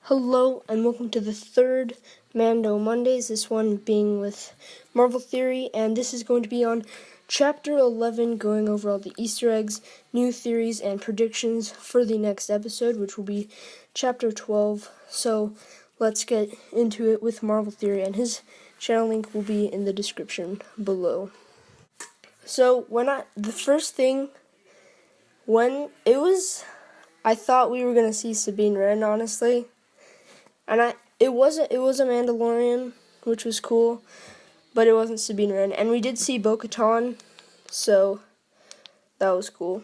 Hello and welcome to the third Mando Mondays, this one being with Marvel Theory, and this is going to be on Chapter 11, going over all the Easter eggs, new theories, and predictions for the next episode, which will be Chapter 12. So let's get into it with Marvel Theory, and his channel link will be in the description below. So the first thing, I thought we were going to see Sabine Wren, honestly. And it was a Mandalorian, which was cool, but it wasn't Sabine Wren. And we did see Bogatan, so that was cool.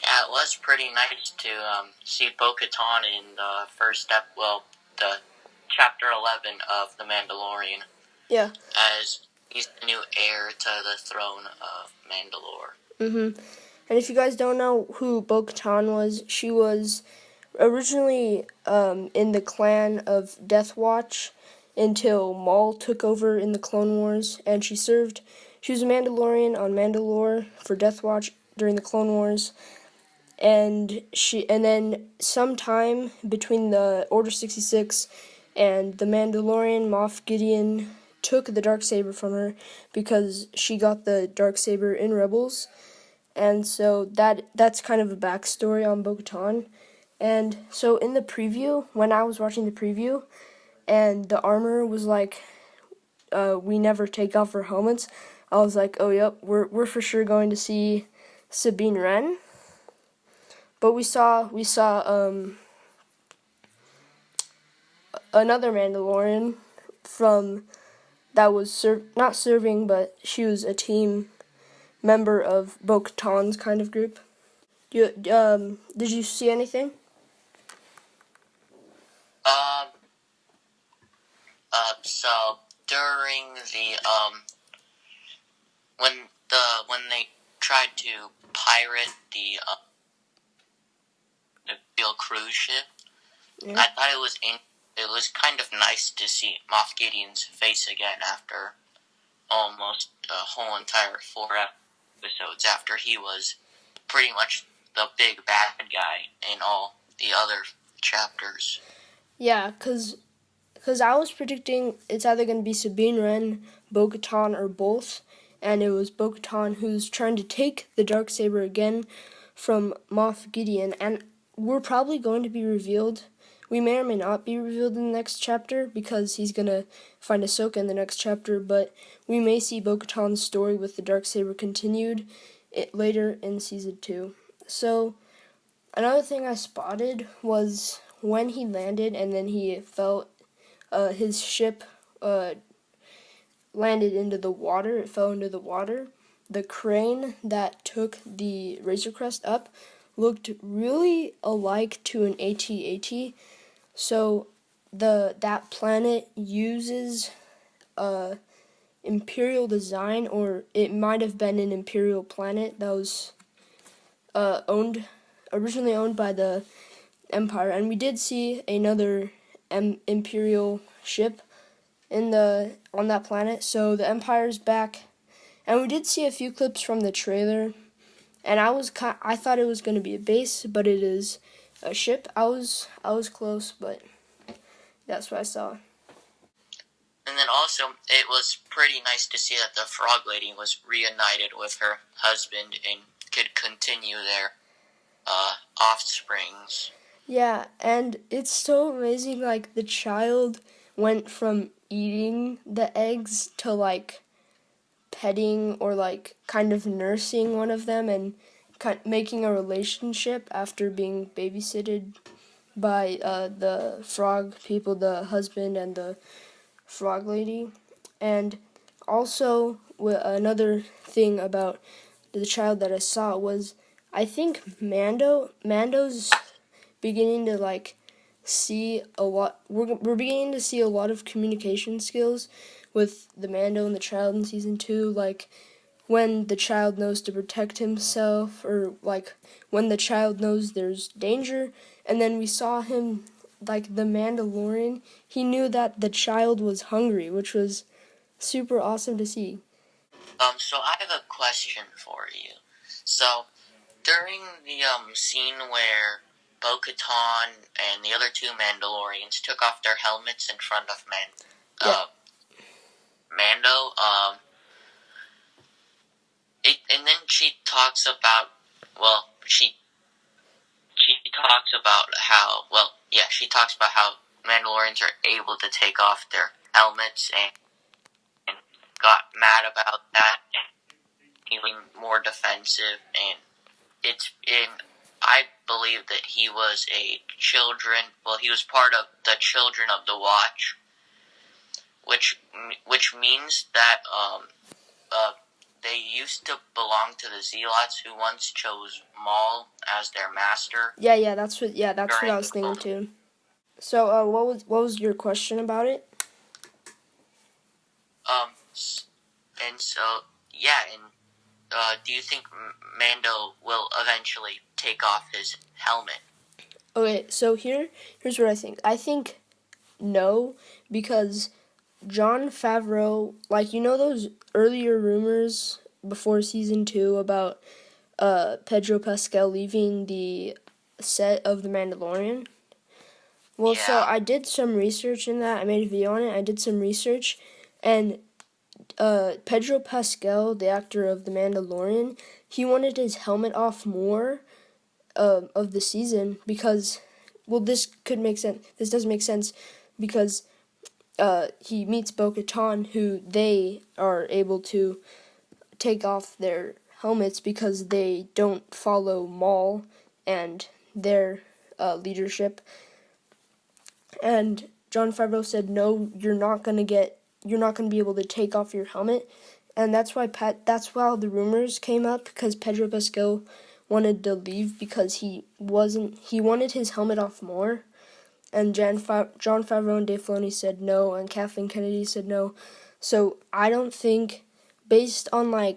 Yeah, it was pretty nice to see Bogatan in the first step, the chapter 11 of The Mandalorian. Yeah. As he's the new heir to the throne of Mandalore. And if you guys don't know who Bogatan was, she was originally in the clan of Death Watch until Maul took over in the Clone Wars, and she was a Mandalorian on Mandalore for Death Watch during the Clone Wars, and then sometime between the Order 66 and the Mandalorian, Moff Gideon took the Darksaber from her because she got the Darksaber in Rebels, and so that's kind of a backstory on Bogatan. And so in the preview, when I was watching the preview, and the armor was like, we never take off our helmets, I was like, oh yep, we're for sure going to see Sabine Wren. But we saw another Mandalorian that was not serving, but she was a team member of Bo-Katan's kind of group. Did you see anything? So during when they tried to pirate the Imperial cruise ship, yeah. I thought it was kind of nice to see Moff Gideon's face again after almost a whole entire 4 episodes after he was pretty much the big bad guy in all the other chapters. Yeah, because I was predicting it's either going to be Sabine Wren, Bo-Katan, or both, and it was Bo-Katan who's trying to take the Darksaber again from Moff Gideon, and we're probably going to be revealed. We may or may not be revealed in the next chapter because he's going to find Ahsoka in the next chapter, but we may see Bo-Katan's story with the Darksaber continued later in Season 2. So, another thing I spotted was when he landed and then he felt his ship landed into the water. It fell into the water. The crane that took the Razor Crest up looked really alike to an AT-AT. So that planet uses Imperial design, or it might have been an Imperial planet that was originally owned by the Empire, and we did see another Imperial ship on that planet. So the Empire's back, and we did see a few clips from the trailer, and I thought it was going to be a base, but it is a ship. I was close, but that's what I saw. And then also, it was pretty nice to see that the Frog Lady was reunited with her husband and could continue their offsprings. Yeah, and it's so amazing, like, the child went from eating the eggs to, like, petting or, like, kind of nursing one of them and making a relationship after being babysitted by the frog people, the husband and the Frog Lady. And also, another thing about the child that I saw was, I think Mando's beginning to like see a lot. We're beginning to see a lot of communication skills with the Mando and the child in Season 2, like when the child knows to protect himself, or like when the child knows there's danger. And then we saw him, like the Mandalorian, he knew that the child was hungry, which was super awesome to see. So I have a question for you. So during the scene where Bogatan and the other two Mandalorians took off their helmets in front of Mando. And then she talks about, she talks about how Mandalorians are able to take off their helmets and got mad about that, feeling more defensive, and I believe that he was he was part of the Children of the Watch, which means that they used to belong to the Zealots, who once chose Maul as their master. That's what I was thinking too. So, what was your question about it? Do you think Mando will eventually take off his helmet? Okay, so here's what I think. I think no, because Jon Favreau, those earlier rumors before season 2 about Pedro Pascal leaving the set of The Mandalorian? Well, yeah. So I did some research in that. I made a video on it. I did some research, and Pedro Pascal, the actor of The Mandalorian, he wanted his helmet off more of the season because, this could make sense. This does make sense because he meets Bogatan, who they are able to take off their helmets because they don't follow Maul and their leadership. And Jon Favreau said, "No, you're not gonna be able to take off your helmet," and that's why the rumors came up, because Pedro Pascal wanted to leave because he wanted his helmet off more, and Jon Favreau and Dave Filoni said no, and Kathleen Kennedy said no. So I don't think, based on not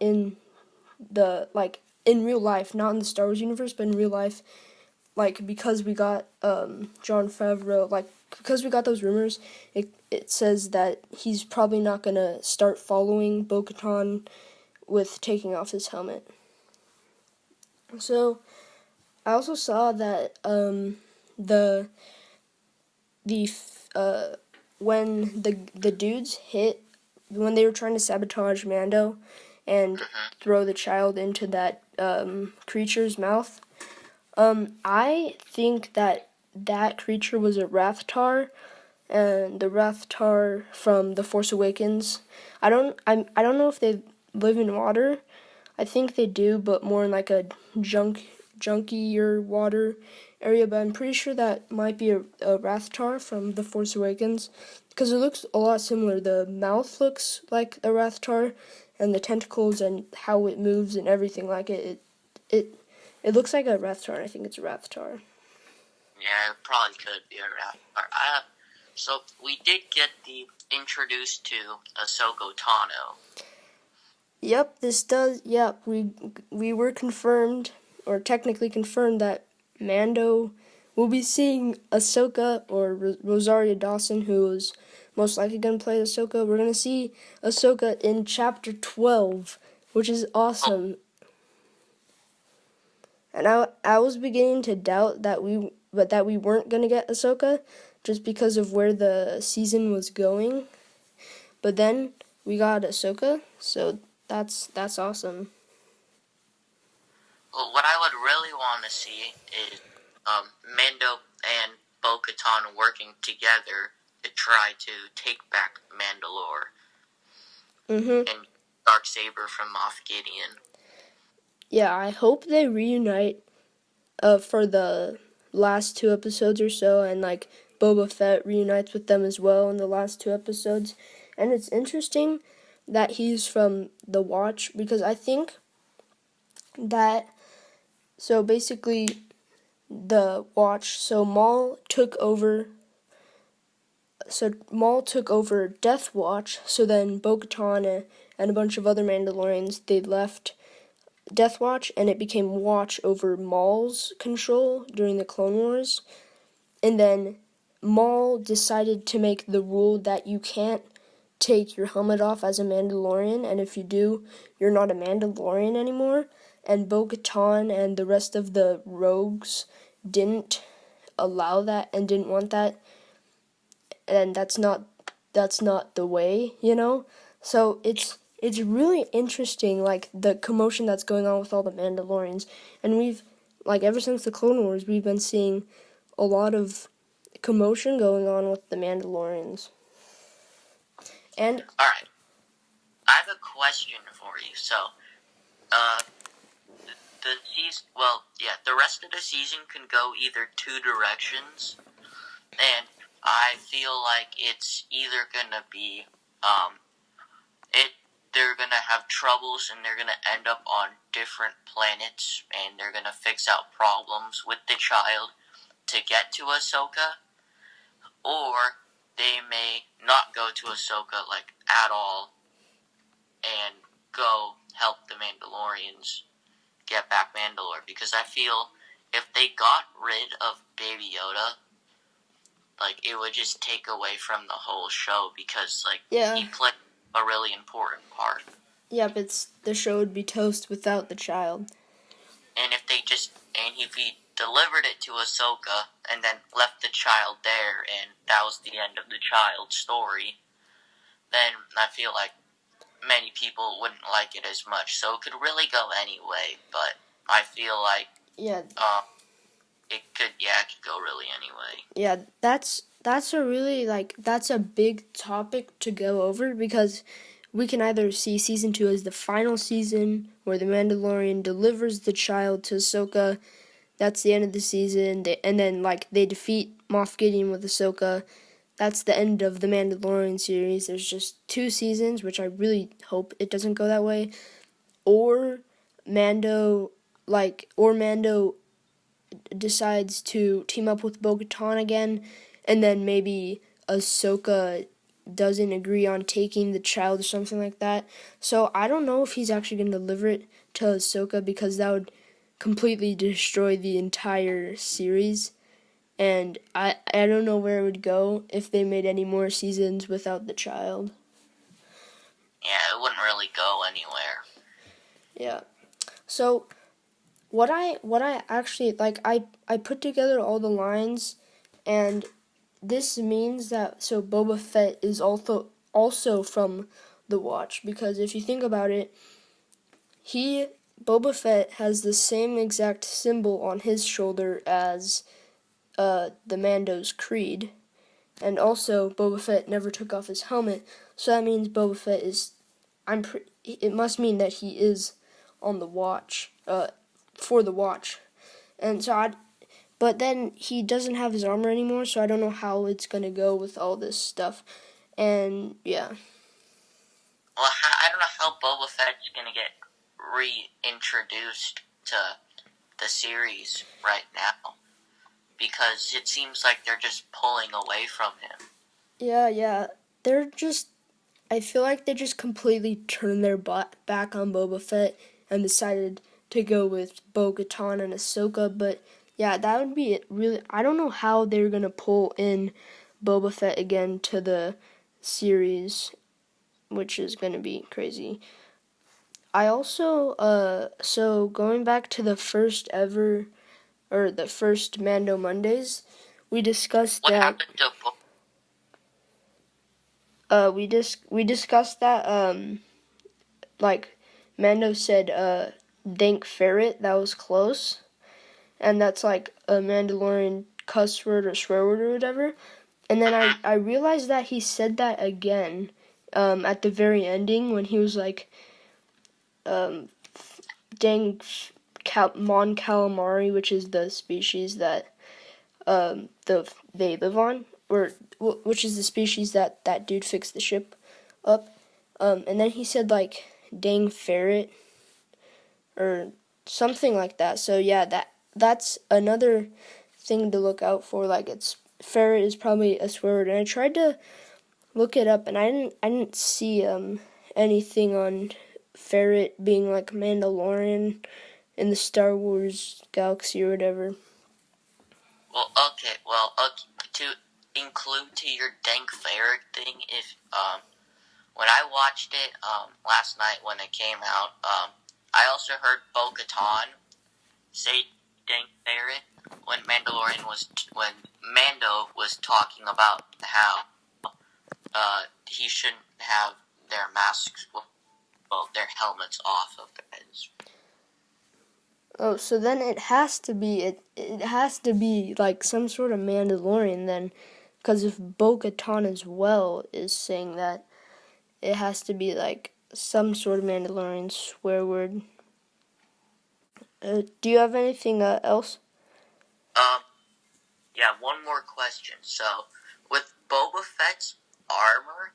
in the in real life, not in the Star Wars universe, but in real life, because we got Jon Favreau, because we got those rumors, it says that he's probably not gonna start following Bo-Katan with taking off his helmet. So I also saw that when the dudes hit, when they were trying to sabotage Mando and throw the child into that creature's mouth, I think that creature was a Rathtar, and the Rathtar from The Force Awakens. I don't know if they live in water. I think they do, but more in a junkier water area. But I'm pretty sure that might be a Rathtar from The Force Awakens, because it looks a lot similar. The mouth looks like a Rathtar, and the tentacles and how it moves and everything it looks like a Rathtar. I think it's a Rathtar. Yeah, it probably could be a Rathtar. So we did get introduced to Ahsoka Tano. Yep, we were confirmed, or technically confirmed, that Mando will be seeing Ahsoka, or Rosario Dawson, who is most likely going to play Ahsoka. We're going to see Ahsoka in Chapter 12, which is awesome. And I was beginning to doubt that we weren't going to get Ahsoka, just because of where the season was going. But then we got Ahsoka, so that's awesome. Well, what I would really want to see is Mando and Bo-Katan working together to try to take back Mandalore. And Darksaber from Moff Gideon. Yeah, I hope they reunite for the last 2 episodes or so, and Boba Fett reunites with them as well in the last 2 episodes. And it's interesting that he's from the Watch, because I think that, so basically the Watch, so Maul took over Death Watch, so then Bo-Katan and a bunch of other Mandalorians, they left Death Watch, and it became Watch over Maul's control during the Clone Wars. And then Maul decided to make the rule that you can't take your helmet off as a Mandalorian, and if you do, you're not a Mandalorian anymore. and Bogatan and the rest of the rogues didn't allow that and didn't want that, and that's not the way, So it's really interesting, like the commotion that's going on with all the Mandalorians, and we've ever since the Clone Wars, we've been seeing a lot of commotion going on with the Mandalorians. And all right, I have a question for you. So, the rest of the season can go either two directions, and I feel like it's either gonna be they're gonna have troubles and they're gonna end up on different planets and they're gonna fix out problems with the child to get to Ahsoka, or they may not go to Ahsoka at all and go help the Mandalorians get back Mandalore, because I feel if they got rid of Baby Yoda, it would just take away from the whole show, because he played a really important part. Yeah, but the show would be toast without the child. And if he delivered it to Ahsoka and then left the child there and that was the end of the child's story, then I feel like many people wouldn't like it as much. So it could really go anyway, but I feel like it could go really anyway. Yeah, that's a really that's a big topic to go over, because we can either see season 2 as the final season where the Mandalorian delivers the child to Ahsoka. That's the end of the season, and then they defeat Moff Gideon with Ahsoka. That's the end of the Mandalorian series. There's just 2 seasons, which I really hope it doesn't go that way. Or Mando decides to team up with Bogatan again, and then maybe Ahsoka doesn't agree on taking the child or something like that. So I don't know if he's actually going to deliver it to Ahsoka, because that would completely destroy the entire series. And I don't know where it would go if they made any more seasons without the child. Yeah, it wouldn't really go anywhere. Yeah. So what I actually I put together all the lines, and this means that Boba Fett is also from the Watch, because if you think about it, Boba Fett has the same exact symbol on his shoulder as the Mando's creed, and also Boba Fett never took off his helmet, so that means Boba Fett is it must mean that he is on the Watch, for the Watch. And so but then he doesn't have his armor anymore, so I don't know how it's going to go with all this stuff. And, yeah. Well, I don't know how Boba Fett's going to get reintroduced to the series right now, because it seems like they're just pulling away from him. Yeah. I feel like they just completely turned their back on Boba Fett and decided to go with Bogatan and Ahsoka, but yeah, that would be it. Really, I don't know how they're gonna pull in Boba Fett again to the series, which is gonna be crazy. I also, so going back to the first Mando Mondays, we discussed what that. Happened to we discussed that Mando said thank Ferret. That was close. And that's a Mandalorian cuss word or swear word or whatever. And then I realized that he said that again at the very ending, when he was dang Mon Calamari, which is the species that they live on, or which is the species that dude fixed the ship up. And then he said dang Ferret or something like that. So yeah, that's another thing to look out for. Ferret is probably a swear word, and I tried to look it up, and I didn't see anything on Ferret being Mandalorian in the Star Wars galaxy or whatever. Well, to include to your dank Ferret thing, if when I watched it last night when it came out, I also heard Bogatan say "dang Ferret" when Mando was talking about how he shouldn't have their masks, their helmets off of their heads. Oh, so then it has to be like some sort of Mandalorian then, because if Bo-Katan as well is saying that, it has to be like some sort of Mandalorian swear word. Do you have anything else? Yeah, one more question. So, with Boba Fett's armor,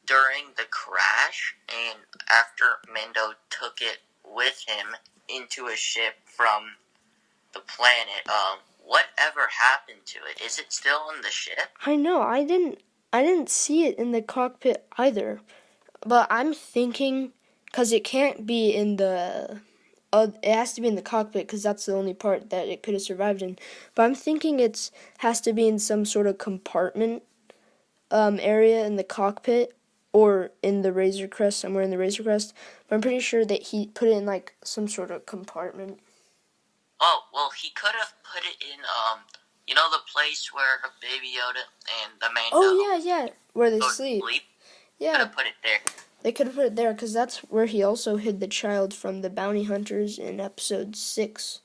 during the crash, and after Mando took it with him into a ship from the planet, whatever happened to it? Is it still in the ship? I know, I didn't see it in the cockpit either, but I'm thinking, because it can't be in the... it has to be in the cockpit because that's the only part that it could have survived in. But I'm thinking it has to be in some sort of compartment area in the cockpit or in the Razor Crest, somewhere in the Razor Crest. But I'm pretty sure that he put it in like some sort of compartment. Oh, well, he could have put it in, the place where Baby Yoda and the Mando... Oh, yeah, where they sleep. Yeah. Could have put it there. They could have put it there because that's where he also hid the child from the bounty hunters in episode 6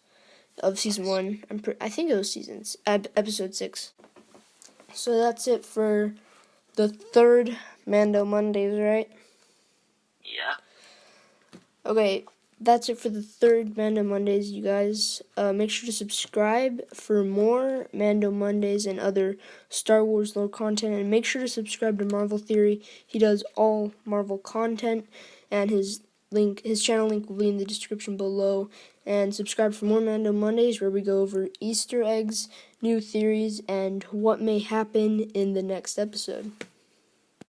of season 1. I think it was episode 6. So that's it for the third Mando Mondays, right? Yeah. Okay, that's it for the third Mando Mondays, you guys. Make sure to subscribe for more Mando Mondays and other Star Wars lore content. And make sure to subscribe to Marvel Theory. He does all Marvel content. And his channel link will be in the description below. And subscribe for more Mando Mondays, where we go over Easter eggs, new theories, and what may happen in the next episode.